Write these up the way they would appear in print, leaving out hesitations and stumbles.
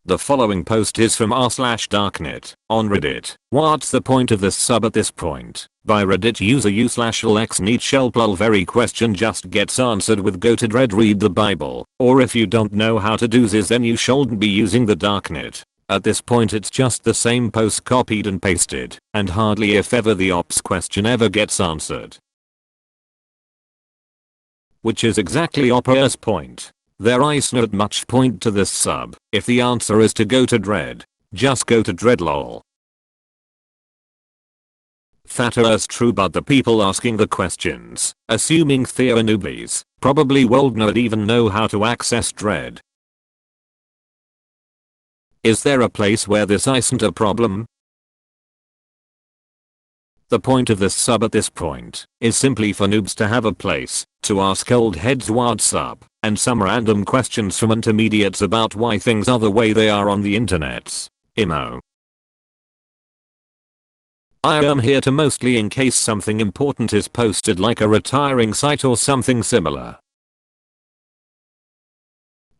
The following post is from r/darknet on Reddit. What's the point of this sub at this point? By Reddit user u/lexneetshellplul. Very question just gets answered with go to dread read the Bible. Or if you don't know how to do this, then you shouldn't be using the darknet. At this point it's just the same post copied and pasted, and hardly if ever the ops question ever gets answered. Which is exactly Opera's point. There is not much point to this sub. If the answer is to go to dread, just go to dread lol. That is true, but the people asking the questions, assuming they're newbies, probably won't not even know how to access dread. Is there a place where this isn't a problem? The point of this sub at this point is simply for noobs to have a place to ask old heads what's up and some random questions from intermediates about why things are the way they are on the internets. Imo. I am here to mostly in case something important is posted like a retiring site or something similar.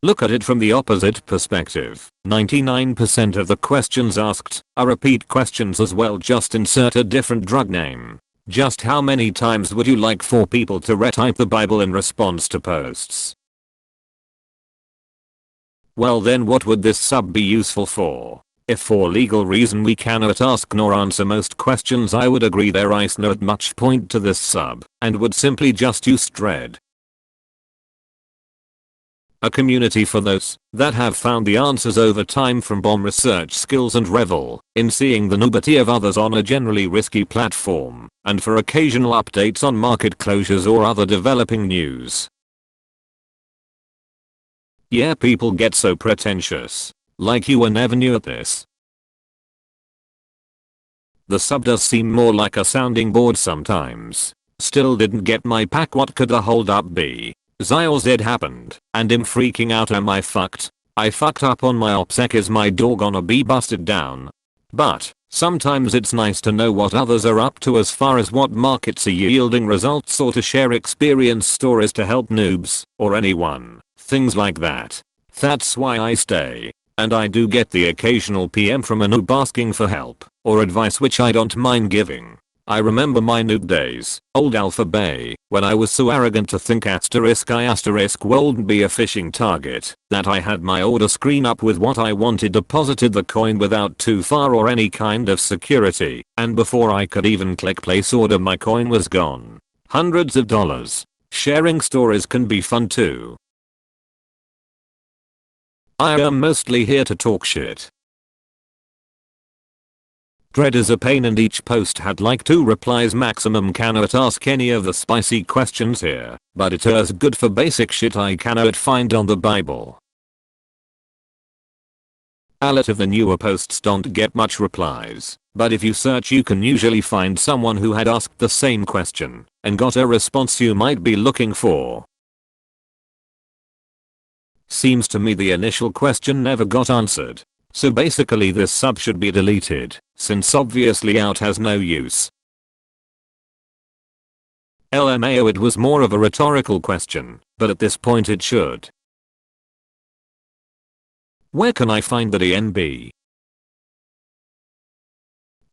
Look at it from the opposite perspective. 99% of the questions asked are repeat questions as well, just insert a different drug name. Just how many times would you like for people to retype the Bible in response to posts? Well then, what would this sub be useful for? If for legal reason we cannot ask nor answer most questions, I would agree there is not much point to this sub and would simply just use dread. A community for those that have found the answers over time from bomb research skills and revel in seeing the nudity of others on a generally risky platform, and for occasional updates on market closures or other developing news. Yeah, people get so pretentious. Like you were never new at this. The sub does seem more like a sounding board sometimes. Still didn't get my pack. What could the hold up be? XYZ happened, and I'm freaking out. Am I fucked? I fucked up on my OPSEC. Is my door gonna be busted down? But sometimes it's nice to know what others are up to as far as what markets are yielding results, or to share experience stories to help noobs or anyone. Things like that. That's why I stay. And I do get the occasional PM from a noob asking for help or advice, which I don't mind giving. I remember my noob days, old Alpha Bay, when I was so arrogant to think I wouldn't be a phishing target, that I had my order screen up with what I wanted, deposited the coin without too far or any kind of security, and before I could even click place order my coin was gone. Hundreds of dollars. Sharing stories can be fun too. I am mostly here to talk shit. Dread is a pain, and each post had like 2 replies maximum. Cannot ask any of the spicy questions here, but it is good for basic shit I cannot find on the Bible. A lot of the newer posts don't get much replies, but if you search you can usually find someone who had asked the same question and got a response you might be looking for. Seems to me the initial question never got answered. So basically this sub should be deleted, since obviously out has no use. LMAO, it was more of a rhetorical question, but at this point it should. Where can I find the DNB?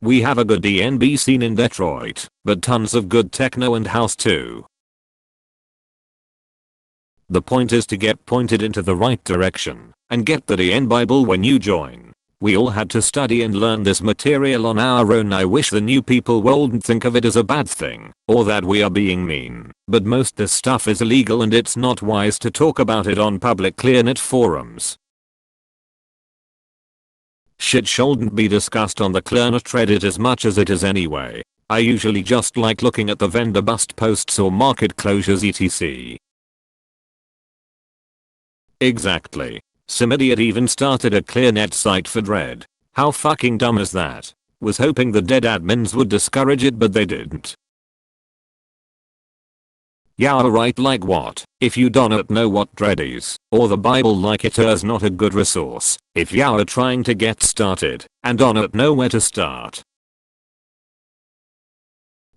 We have a good DNB scene in Detroit, but tons of good techno and house too. The point is to get pointed into the right direction and get the DN Bible when you join. We all had to study and learn this material on our own. I wish the new people wouldn't think of it as a bad thing or that we are being mean, but most this stuff is illegal and it's not wise to talk about it on public clearnet forums. Shit shouldn't be discussed on the clearnet Reddit as much as it is anyway. I usually just like looking at the vendor bust posts or market closures etc. Exactly. Some idiot even started a clearnet site for dread. How fucking dumb is that? Was hoping the dead admins would discourage it, but they didn't. Yeah right, like what? If you don't know what dread is, or the Bible, like it is not a good resource if you are trying to get started and don't know where to start.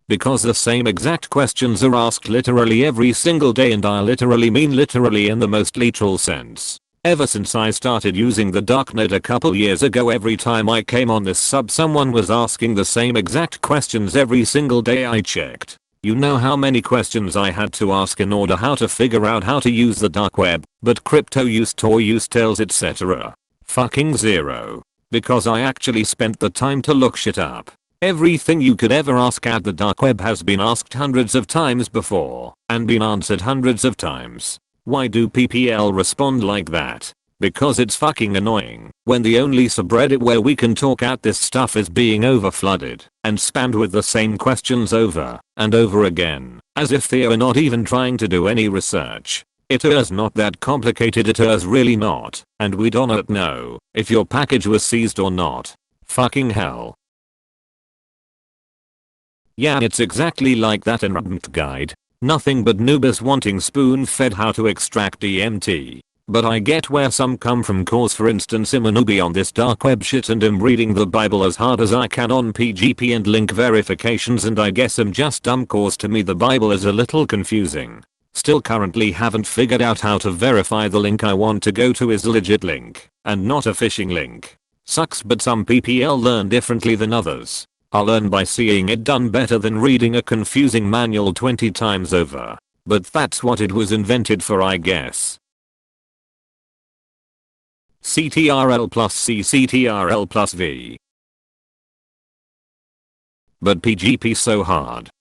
Because the same exact questions are asked literally every single day, and I literally mean literally in the most literal sense. Ever since I started using the darknet a couple years ago, every time I came on this sub someone was asking the same exact questions every single day I checked. You know how many questions I had to ask in order how to figure out how to use the dark web, but crypto use, Tor use, Tails, etc. Fucking zero. Because I actually spent the time to look shit up. Everything you could ever ask at the dark web has been asked hundreds of times before and been answered hundreds of times. Why do PPL respond like that? Because it's fucking annoying when the only subreddit where we can talk out this stuff is being overflooded and spammed with the same questions over and over again, as if they are not even trying to do any research. It is not that complicated, it is really not, and we do not know if your package was seized or not. Fucking hell. Yeah, it's exactly like that in Unhelpful guide. Nothing but noobs wanting spoon-fed how to extract DMT. But I get where some come from, cause for instance I'm a newbie on this dark web shit and am reading the Bible as hard as I can on PGP and link verifications, and I guess I'm just dumb cause to me the Bible is a little confusing. Still currently haven't figured out how to verify the link I want to go to is a legit link and not a phishing link. Sucks, but some PPL learn differently than others. I'll learn by seeing it done better than reading a confusing manual 20 times over. But that's what it was invented for, I guess. CTRL plus C, CTRL plus V. But PGP so hard.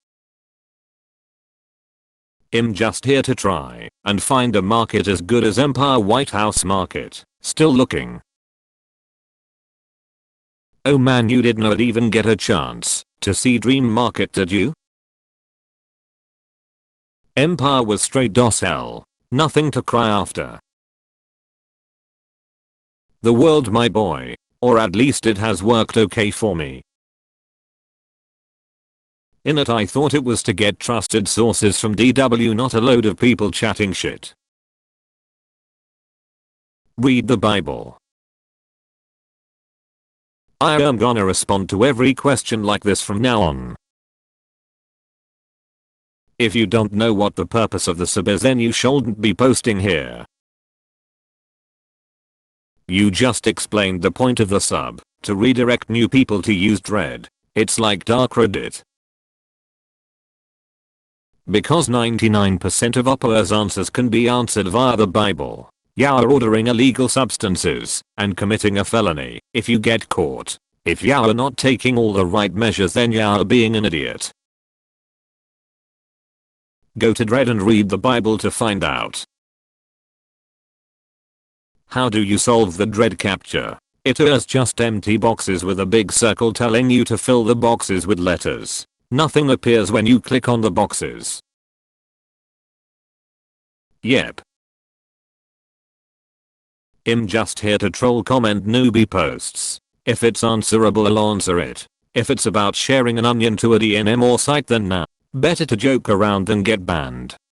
I'm just here to try and find a market as good as Empire White House market. Still looking. Oh man, you did not even get a chance to see Dream Market, did you? Empire was straight docile. Nothing to cry after. The world, my boy. Or at least it has worked okay for me. In it I thought it was to get trusted sources from DW, not a load of people chatting shit. Read the Bible. I am gonna respond to every question like this from now on. If you don't know what the purpose of the sub is, then you shouldn't be posting here. You just explained the point of the sub, to redirect new people to use Dread. It's like dark Reddit. Because 99% of Opera's answers can be answered via the Bible. You're ordering illegal substances and committing a felony if you get caught. If you're not taking all the right measures, then you're being an idiot. Go to Dread and read the Bible to find out. How do you solve the Dread capture? It is just empty boxes with a big circle telling you to fill the boxes with letters. Nothing appears when you click on the boxes. Yep. I'm just here to troll comment newbie posts. If it's answerable, I'll answer it. If it's about sharing an onion to a DNM or site, then nah. Better to joke around than get banned.